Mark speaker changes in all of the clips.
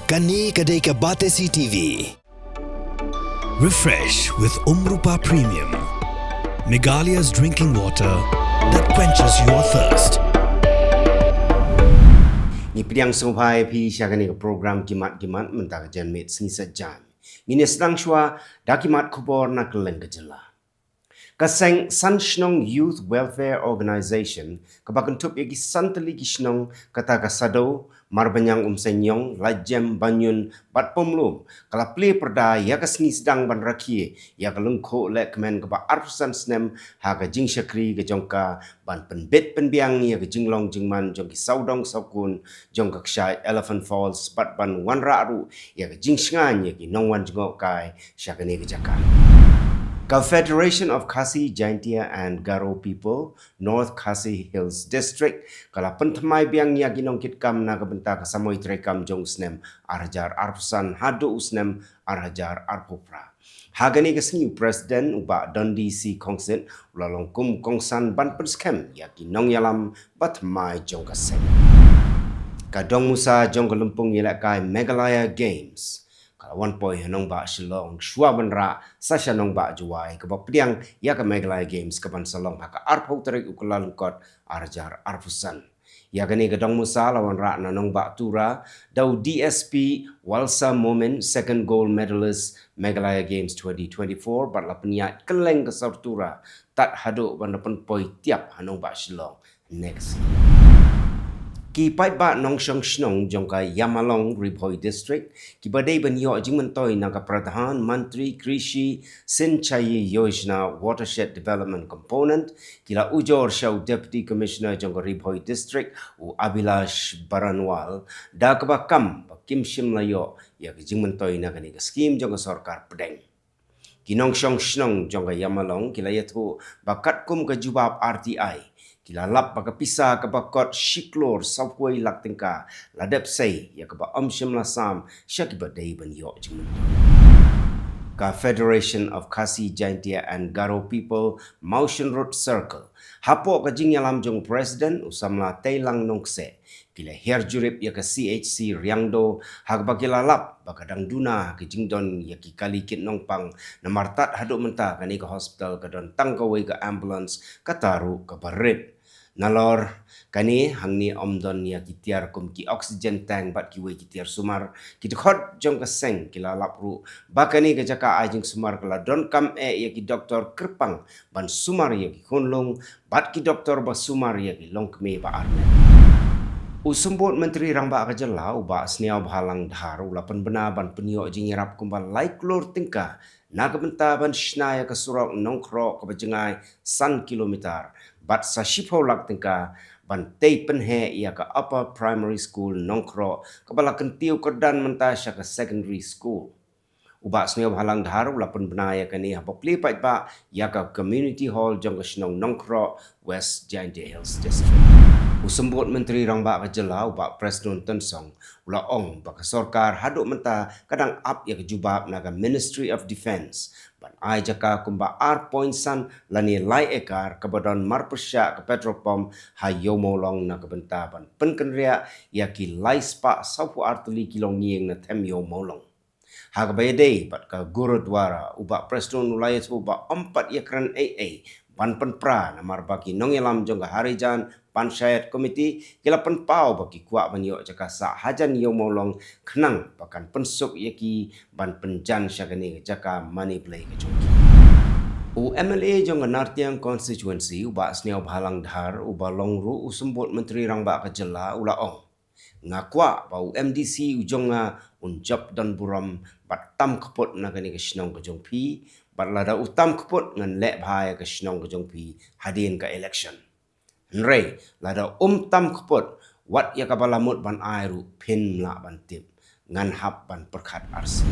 Speaker 1: Kani Kadai ke Batesi TV. Refresh with Rupa Premium. Meghalya's drinking water that quenches your thirst.
Speaker 2: Ni piliang sumpai pi syagani ke program kimat mentah janmit seni sejam. Ini sedang shua dakimat kubor nak leng kejela. Kaseng Sanshnong Youth Welfare Organization kebakentup yagi santali gishnong kata kasado marbanyang senyong lajem banyun bat pomlum kala play perda ya kasngi sedang ban rakie ya kalungko le kemen keba arpusan snem ha ka jing syakri ke jongka ban penbet penbiang ya ke jinglong jingman jongki saudong saukun jongka ksai Elephant Falls bat ban wanra aru ya ke jing shngan ya ki nongwan jengok kai syakani ke jaka. Confederation of Khasi, Jaintia and Garo people, North Khasi Hills District, kala pentemai biang ya ginong kitkam na kabenta kasamoy trekam jong snem arhajar arpusan hado usnem arhajar arpopra. Hagani kasni President uba Dundee C. Kongsit ulalong kum kongsan ban penskem ya ginong yalam batmai jong kasem. Kadong Musa jong kalumpung yelakai Meghalaya Games. Kawan poi hanong ba Shillong shua benra sasha nong ba juai ke bapdiang ya ke Meghalaya Games ke ban salong haka arpau terik ukulalungkot arjar arpusan ya gani gedong musa lawan ra nanong ba tura dau DSP Walsa Moment second gold medalist Meghalaya Games 2024 bat la peniat keleng ke sautura tat haduk ban depan poi tiap hanong ba Shillong next. Ki pai ba nong shong shnong jongka Yamalong Ribhoi District ki badai ban yo jing mentoi naga Pradhan Mantri Krishi Sinchayi Yojana Watershed Development Component kila ujor shau Deputy Commissioner jongka Ribhoi District u Abhilash Baranwal da kabakam Kim Shim layo ya ki jing mentoi naga ni scheme jongka sarkar pedeng. Kinong shong shnong jongka Yamalong kila yatu bakat kum ke jubab RTI kila lap baka pisa ke bakot shiklor sapway lak tingka ladap say ya ke ba amshim lasam syakibat day ban yok jengmen. Ka Federation of Khasi, Jaintia and Garo people Motion Road Circle hapo ka jing yalam jong President usamla tailang nongse kila herjurip ya ke CHC Riangdo hak bakila lap baka dangduna ke jingdon ya ki kali kit nongpang na martat haduk mentah kani ke hospital ke don tangkawai ke ambulance kataru ke barit. Nalor kani hangni omdon ya kitiar kum ki oxygen tank bat ki we kitiar sumar ki khot jong ka seng kila lapru bakani ke jaka ajing sumar kala don kam ya ki doktor kerpang ban sumar ya ki khonlong bat ki doktor ba sumar ya ki longkme ba arne. Usumbut Menteri Rangba Kajala uba sniaw bhalang dhar ulapan bena ban penyo jing yarap kumbal laiklor tingka nakabenta ban shnaya ka surok nongkro ka bajengai san kilometer bat sa shipho lak tingka ban tei penhe ia ka upper primary school nongkro ka bala kentiu kedan menta sya ka secondary school. Uba sniaw bhalang dhar ulapan bena ya kani hapa play pat ba ya ka community hall jong ka shnong nongkro West Jaintia Hills District. Usembut Menteri Rangba Kajala uba Presiden Tensong ula ong baka sorkar haduk menta kadang up ya kejubab naga Ministry of Defence ban ai jaka kumba R.san lani lai ekar kabadon marpersya ke Petropom hayomolong na kebenta ban penkenria ya ki lai spa sapu arteli kilong nieng na tem yomolong. Hak bayadei bat ka Gurudwara uba Presiden ulayat uba 4 yakran AA ban penpra namar baki nongelam jongga harijan Panchayat Komiti kila penpau bagi kuat banyo jaka sa hajan yo molong kenang bahkan pensuk yaki ban penjan syagani jaka money play ke jongki. MLA jong Nartiang constituency uba sniaw bhalang dhar uba longru usumbut Menteri Rangba Kajala ulaong. Ngakwa bau MDC ujonga unjab dan buram bat tam keput nagani ke shnong ke jongpi bat lada utam keput ngan lek bahaya ke shnong ke jongpi hadin ke election. Nrei lada tam keput wat ya kabalamut ban airu pin mla ban tip ngan hap ban perkat arsi.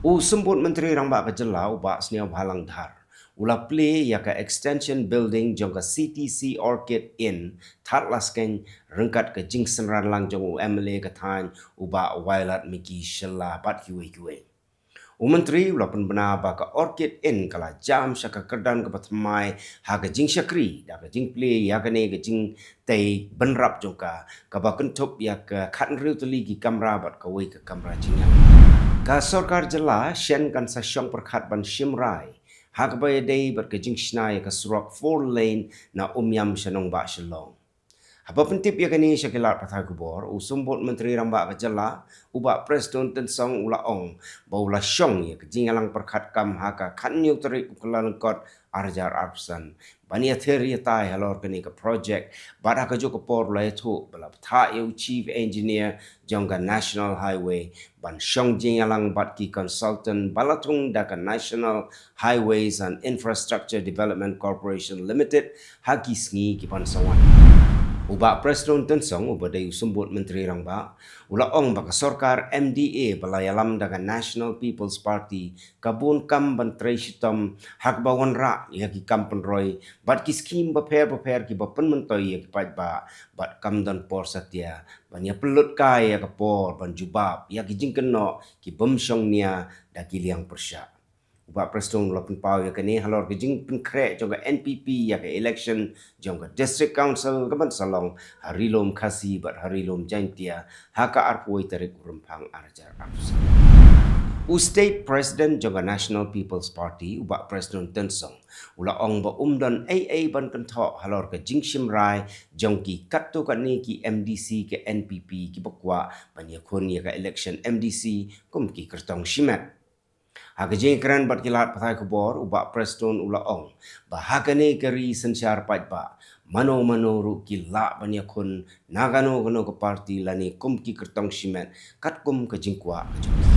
Speaker 2: Sembut Menteri Rangba Kajala uba sniaw bhalang dhar ula play ya ka extension building jong ka CTC Orchid Inn tat lasken rengkat ke jingsen ranlang jong MLA ka than uba wailat miki shella bat kiwe. Menteri ulapan benar baka Orchid Inn kala jam syaka kerdan ke patmai ha ke jing syakri da ke jing play ya ke ne ke jing tei benrap jongka ka ba kentup ya ke khat riu teli ki kamera bat ka wei ke kamera jingan ka sarkar jela shen kan sa syong perkhat ban shimrai ha ke ba dei bat ke jing snai ka surok 4 lane na umyam shanong ba shalong. Apa pentip ya kini syakilat pathai kubor, usumbut Menteri Rambak Kejala, ubak Presiden Tensong ula ong, baulah syong ya kejingalang perkat kam haka kanyu terik ukulan kot arjar arpsan. Bani athir ya tai halor kini ke projek, badak kejo kepor ulai tu, bala peta eu Chief Engineer jangka National Highway, ban syong jingalang bat ki consultant balatung dakan National Highways and Infrastructure Development Corporation Limited, haki sengi ki pansawan. Ubak Presiden Tensong ubadai usumbut Menteri Rambak ula ong baka sarkar MDA balayalam dengan National People's Party kabun kam bantrai shitom hak bawan rak ya ki kampen roy bat ki skim baper ki bapen mentoi ya ki ba bat kam dan por satya ban ya pelut kai ya kapor ban jubab ya ki jingkeno ki bomsyong nia da ki liang persyak. Ubak Presiden ulapan pau ya kini halor ke jing penkrek jangka NPP ya ke election jangka District Council ke Salong harilom kasi bat harilom jaintia haka arpoi tarik urempang arjar arpsa. State President jangka National People's Party ubak Presiden Tensong ula ong ba umdan AA ban kentok halor ke jing shimrai jangki katto kan ni ki MDC ke NPP ki bakwa ban ya kun ya ke election MDC kum ki kertong shimat. Haka jeng keran bat kilat pathai kubor ubak Presiden ula ong bahaka ne keri sensyar pat ba mano ru kilak banyakun nagano ke parti lani kum ki kertong shimet kat kum ke jingkwa ke jongki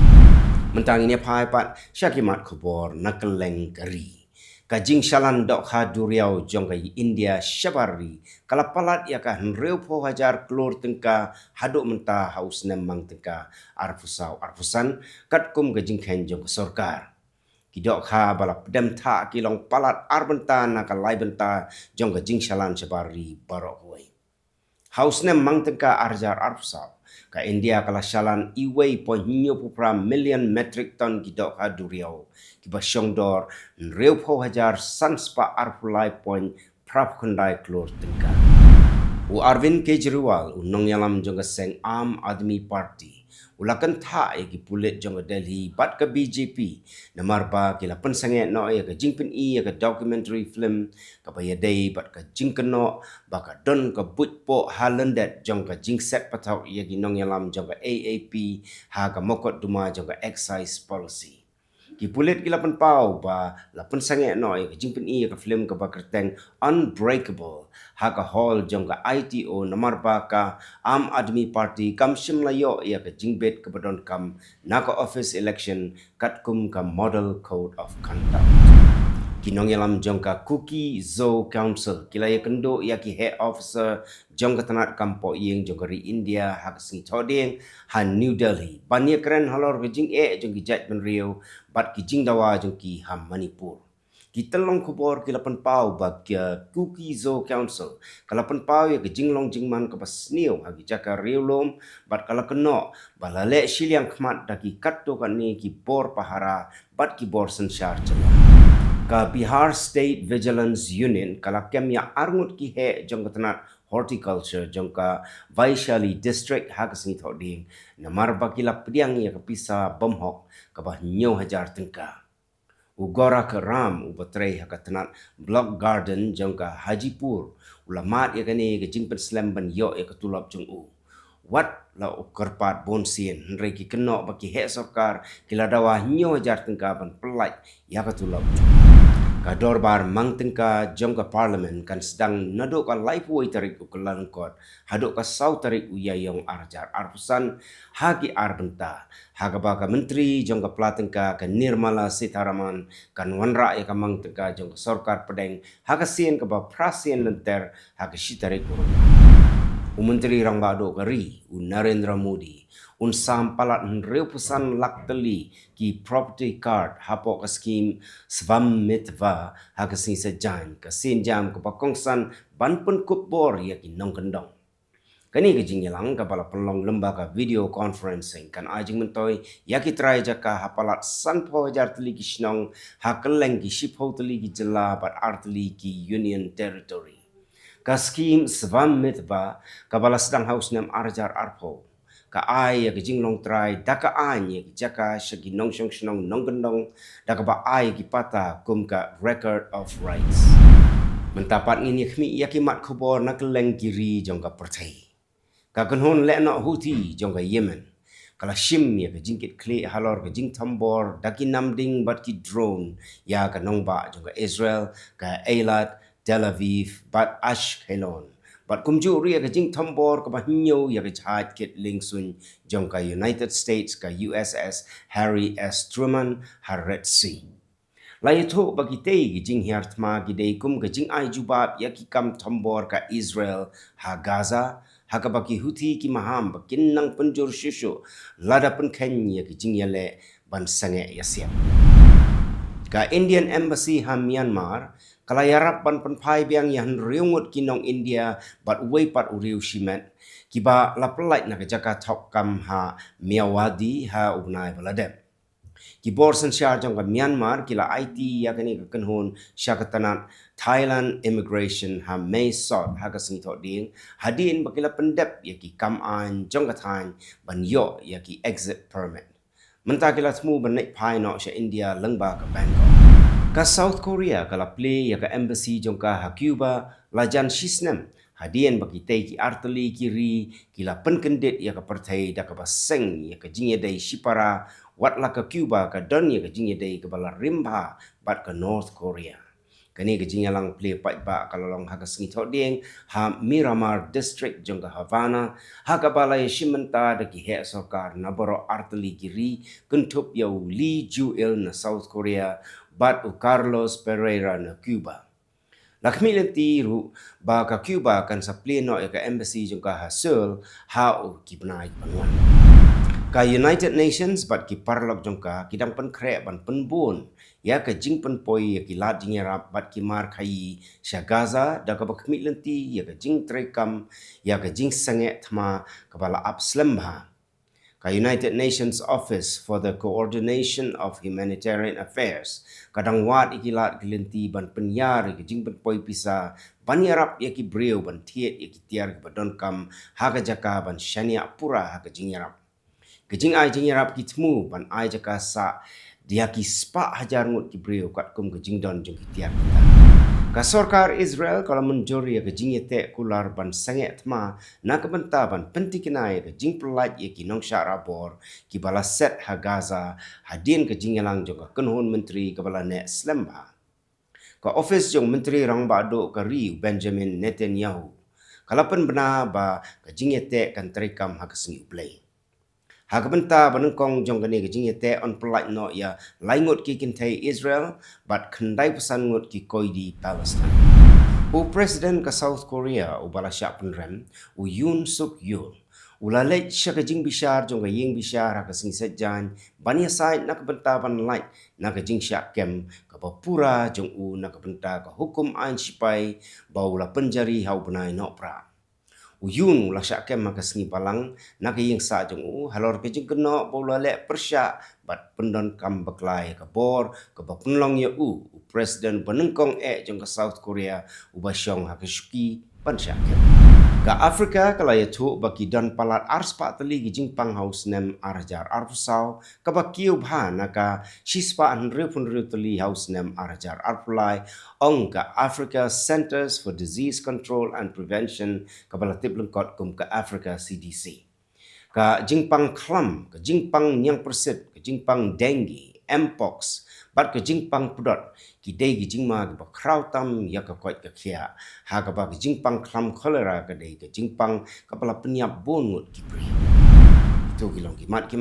Speaker 2: mentang ini pai pat syakimat kubor nakeleng keri kajing shalan dok ha duriau jong kai India syabari kala palat ya ka henreu po hajar klor tengka haduk menta haus nemang tengka arfusan kat kum kajing khen jong sarkar kidok ha bala pedam tha kilong palat arbenta na ka lai benta jong kajing shalan syabari barok huai haus nemang tengka arjar arfusau ka India kala shalan iwei po hinyo pupra million metric ton kidok ha duriau basyong dor reu pho hajar sanspa arpulai point prap kundai klor tengka u Arvind Kejriwal unong yalam jongga seng Aam Aadmi Party ulakan tha ki pulit jongga Delhi bat ke BJP namar ba kila pensange no ya ke jingpen ya ke documentary film ka ba dei bat ka jingkeno ba ka don ka butpo halendet jongga jingset patau ya ki nong yalam jongga AAP ha ka mokot duma jongga excise policy ki pulit ki lapan pau ba lapan sange noi ke jingpen ka film ka bakerteng Unbreakable ha ka hall jong ka ITO namar ba ka Aam Aadmi Party kam shimlayo ya ka jingbet ka badon kam na ka office election kat kum ka model code of conduct kinong yalam jong ka Cookie Zoo Council kila ya kendo ya ki head officer jong ka tanat kampo yeng jong ka ri India ha ka singi thoding han New Delhi banya keren halor ke jing jong ki jat ben rio bat ki jing dawa jong ki ha Manipur ki telong kubor ki lapan pau ba ki Cookie Zoo Council kalapan pau ya ki jing long jing man ka pasniu ha ki jaka rio lom bat kala keno balale shiliang khmat da ki katto kan ni ki bor pahara bat ki bor sensyar chala ka Bihar State Vigilance Union kala kem ya arngut ki he jong ka tanat horticulture jong ka Vaishali District ha ka singi thoding namar ba kila pediang ya ka pisa bomhok ka bah nyo hajar tengka ugora ka ram ubatrei ha ka tanat Block Garden jong ka Hajipur ulamat ya kani ka jingpen slam ban yo ya ka tulap jong u wat la ukarpat bonsien henry ki keno baki he sarkar kila dawa nyo hajar tengka ban pelaj ya ka tulap kador bar mang tengka jong ka parliament kan sedang nadok ka laipuai tarik ukulan kot hadok ka sau tarik uyayong arjar arpusan haki arbenta haga baka menteri jong ka platengka ka Nirmala Sitharaman kan wanra ya ka mang tengka jong ka sarkar pedeng haga sien ka ba prasien lenter haga shitarik Menteri Rangbado Kari, Narendra Modi, sampalat nreu pesan lakteli ki property card hapo ka scheme Svamitva ha ka sinsa jan ka sin jam ka pakongsan ban pun kupbor ya ki nong kendong. Kani ke jing yalang kapala pelong lembaga video conferencing kan ajing mentoi yaki trai jaka hapalat sanpo jar teli ki shnong hakeleng ki shipho teli ki jela bat arteli ki union territory. Ka skim svam mitba kapala sedang haus nem arjar arpo. Ka ai ya ke jing long trai daka anye ki jaka shagi nong shong shnong nong gendong daka ba ai ki pata kum ka record of rights. Mentapat ngini khmi yaki mat khobor na keleng kiri jong ka pertai. Ka kanhon le no Houthi jong ka Yemen. Kala shim ya ka jingkit kli halor ka jing tambor daki namding bat ki drone ya ka nongba jong ka Israel ka Eilat Tel Aviv bat Ashkelon. Bat kumju ri ya ka jing tambor ka bahnyo ya ka jhat kit lingsun jong ka United States ka USS Harry S. Truman har Red Sea. Lai tho bagi tei ki jing hiartma ki dei kum ka jing ai jubab ya ki kam tambor ka Israel ha Gaza hakabaki Houthi ki maham bakin nang penjur syushu lada pen Kenya ki jing yale ban sange yasiam. Ka Indian Embassy ha Myanmar kala yarap ban penpai biang yan riungut kinong India bat uwei pat uriu shimet kiba lapelait na kejaka thok kam ha Miyawadi ha unai baladem. Ki borsan syar jong ka Myanmar kila IT ya kani ka kanhon syakatanat Thailand Immigration ha May Sot ha ka singi thok ding hadin bakila pendep ya ki kam an jong ka thain ban yo ya ki exit permit. Menta kila tmu ban naik pai no sya India lengba ka Bangkok. Ka South Korea kala play ya ka embassy jong ka ha Cuba lajan shisnem hadien bagi tei ki arteli kiri kila penkendit ya ka pertai da ka baseng ya ka jingye dai shipara wat la ka Cuba ka don ya ka jingye dai ka bala rimba bat ka North Korea. Kani ka jingye lang play pai ba ka long ha ka singi thok ding ha Miramar district jong ka Havana ha ka bala ya shimenta da ki he sokar na boro arteli kiri kuntup ya Lee Ju-il na South Korea bat u Carlos Pereira na Cuba. Lakmi lenti ru ba ka Cuba kan sa pleno ya ka embassy jong ka Seoul ha o ki benai panuan. Ka United Nations bat ki parlok jong ka kidang pen krek ban penbun ya ka jing pen poi ya ki lat jing rap bat ki mar khai sya Gaza da ka bakmi lenti ya ka jing trekam ya ka jing sange thma kepala apslembha. Ka United Nations Office for the Coordination of Humanitarian Affairs kadang wat ikilat gelenti ban penyar ke jing poi pisa ban yarap ya ki breu ban tiet ya ki tiar ke badon kam ha ka jaka ban shania pura ha ka jing yarap ke jing ai jing yarap ki tmu ban ai jaka sa dia ki spa hajar ngut ki breu kat kum ke jing don jong ki tiar kita. Ka sarkar Israel kalau menjori ya ke jing yete kular ban sange thma na ka benta ban penti kinai ke jing pelat ya ki nong sya rabor ki bala set ha Gaza hadin ke jing yalang jong ka kenhon menteri ke bala ne slamba. Ka office jong menteri rang ba do ka ri Benjamin Netanyahu kalapan bena ba ke jing yete kan terikam ha ka singi play. Ha ka benta banengkong jong kani ke jing yete on pelat no ya laingut ki kintai Israel bat kendai pesan ngut ki koidi Palestine. U Presiden ka South Korea u bala syak penrem u Yoon Suk Yeol u lalek syak jing bishar jong ka ying bishar ha ka sing sejan bania side na ka benta ban light na ka jing syak kem ka papura jong u na ka benta ka hukum ain sipai baula penjari hau benai no pra. Uyun la syak kem maka sengi palang na ka ying sa jong u halor ke jing keno bola le persyak bat pendon kam baklai ka bor ka ba penlong ya u Presiden benengkong jong ka South Korea u ba syong ha ka shuki pan syak kem. Ka Afrika kala ya tu baki don palat arspa teli gi jing pang haus nem arjar arpusau ka ba kiu bha na ka shispa an repun teli haus nem arjar arpulai ong ka Africa Centers for Disease Control and Prevention ka bala tiplengkot kum ka Africa CDC. Ka jing pang klam ka jing pang nyang persit ka jing pang dengue mpox bat ke jing pang pudot ki dei gi jing ma ba kraw tam ya ka koit ka khia ha ka ba jing pang klam cholera ka dei ka jing pang ka pala penyap bon ngut ki pri tu ki long ki mat